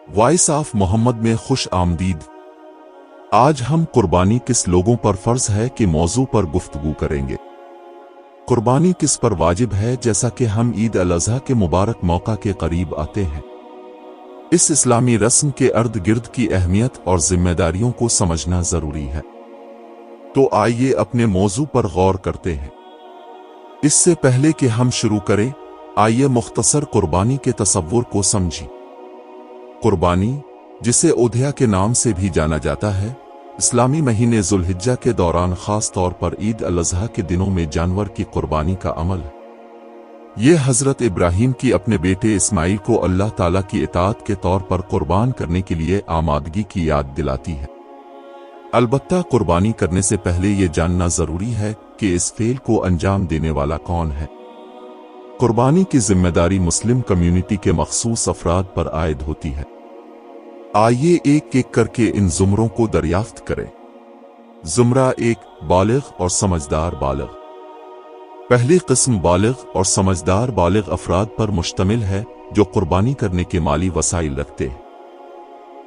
Voice of محمد میں خوش آمدید۔ آج ہم قربانی کس لوگوں پر فرض ہے کہ موضوع پر گفتگو کریں گے۔ قربانی کس پر واجب ہے جیسا کہ ہم عید الاضحیٰ کے مبارک موقع کے قریب آتے ہیں۔ اس اسلامی رسم کے ارد گرد کی اہمیت اور ذمہ داریوں کو سمجھنا ضروری ہے۔ تو آئیے اپنے موضوع پر غور کرتے ہیں۔ اس سے پہلے کہ ہم شروع کریں، آئیے مختصر قربانی کے تصور کو سمجھیں۔ قربانی، جسے اضحیٰ کے نام سے بھی جانا جاتا ہے، اسلامی مہینے ذوالحجہ کے دوران خاص طور پر عید الاضحیٰ کے دنوں میں جانور کی قربانی کا عمل ہے۔ یہ حضرت ابراہیم کی اپنے بیٹے اسماعیل کو اللہ تعالیٰ کی اطاعت کے طور پر قربان کرنے کے لیے آمادگی کی یاد دلاتی ہے۔ البتہ قربانی کرنے سے پہلے یہ جاننا ضروری ہے کہ اس فعل کو انجام دینے والا کون ہے۔ قربانی کی ذمہ داری مسلم کمیونٹی کے مخصوص افراد پر عائد ہوتی ہے۔ آئیے ایک ایک کر کے ان زمروں کو دریافت کریں۔ زمرہ ایک، بالغ اور سمجھدار بالغ۔ پہلی قسم بالغ اور سمجھدار بالغ افراد پر مشتمل ہے جو قربانی کرنے کے مالی وسائل رکھتے ہیں۔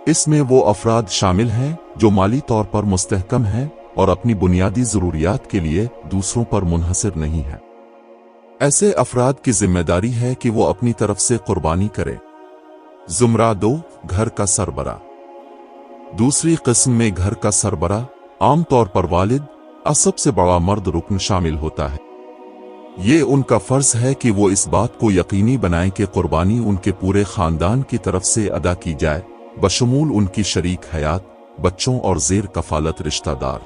اس میں وہ افراد شامل ہیں جو مالی طور پر مستحکم ہیں اور اپنی بنیادی ضروریات کے لیے دوسروں پر منحصر نہیں ہیں۔ ایسے افراد کی ذمہ داری ہے کہ وہ اپنی طرف سے قربانی کریں۔ زمرہ دو، گھر کا سربراہ۔ دوسری قسم میں گھر کا سربراہ عام طور پر والد، سب سے بڑا مرد رکن شامل ہوتا ہے۔ یہ ان کا فرض ہے کہ وہ اس بات کو یقینی بنائیں کہ قربانی ان کے پورے خاندان کی طرف سے ادا کی جائے، بشمول ان کی شریک حیات، بچوں اور زیر کفالت رشتہ دار۔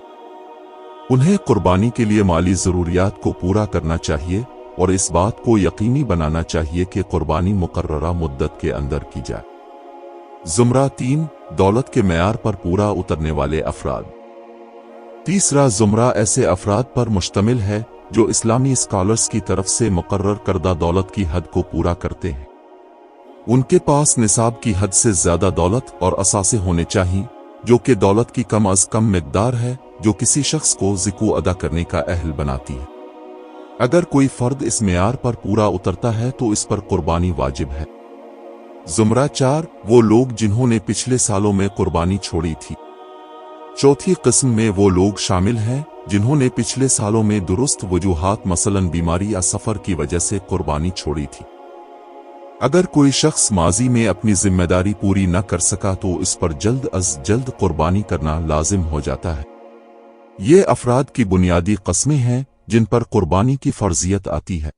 انہیں قربانی کے لیے مالی ضروریات کو پورا کرنا چاہیے اور اس بات کو یقینی بنانا چاہیے کہ قربانی مقررہ مدت کے اندر کی جائے۔ زمرہ تین، دولت کے معیار پر پورا اترنے والے افراد۔ تیسرا زمرہ ایسے افراد پر مشتمل ہے جو اسلامی اسکالرز کی طرف سے مقرر کردہ دولت کی حد کو پورا کرتے ہیں۔ ان کے پاس نصاب کی حد سے زیادہ دولت اور اثاثے ہونے چاہیے، جو کہ دولت کی کم از کم مقدار ہے جو کسی شخص کو زکوٰۃ ادا کرنے کا اہل بناتی ہے۔ اگر کوئی فرد اس معیار پر پورا اترتا ہے تو اس پر قربانی واجب ہے۔ زمرہ چار، وہ لوگ جنہوں نے پچھلے سالوں میں قربانی چھوڑی تھی۔ چوتھی قسم میں وہ لوگ شامل ہیں جنہوں نے پچھلے سالوں میں درست وجوہات مثلاً بیماری یا سفر کی وجہ سے قربانی چھوڑی تھی۔ اگر کوئی شخص ماضی میں اپنی ذمہ داری پوری نہ کر سکا تو اس پر جلد از جلد قربانی کرنا لازم ہو جاتا ہے۔ یہ افراد کی بنیادی قسمیں ہیں جن پر قربانی کی فرضیت آتی ہے۔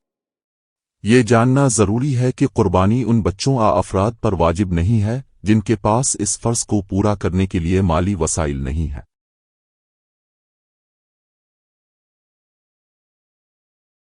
یہ جاننا ضروری ہے کہ قربانی ان بچوں افراد پر واجب نہیں ہے جن کے پاس اس فرض کو پورا کرنے کے لیے مالی وسائل نہیں ہے۔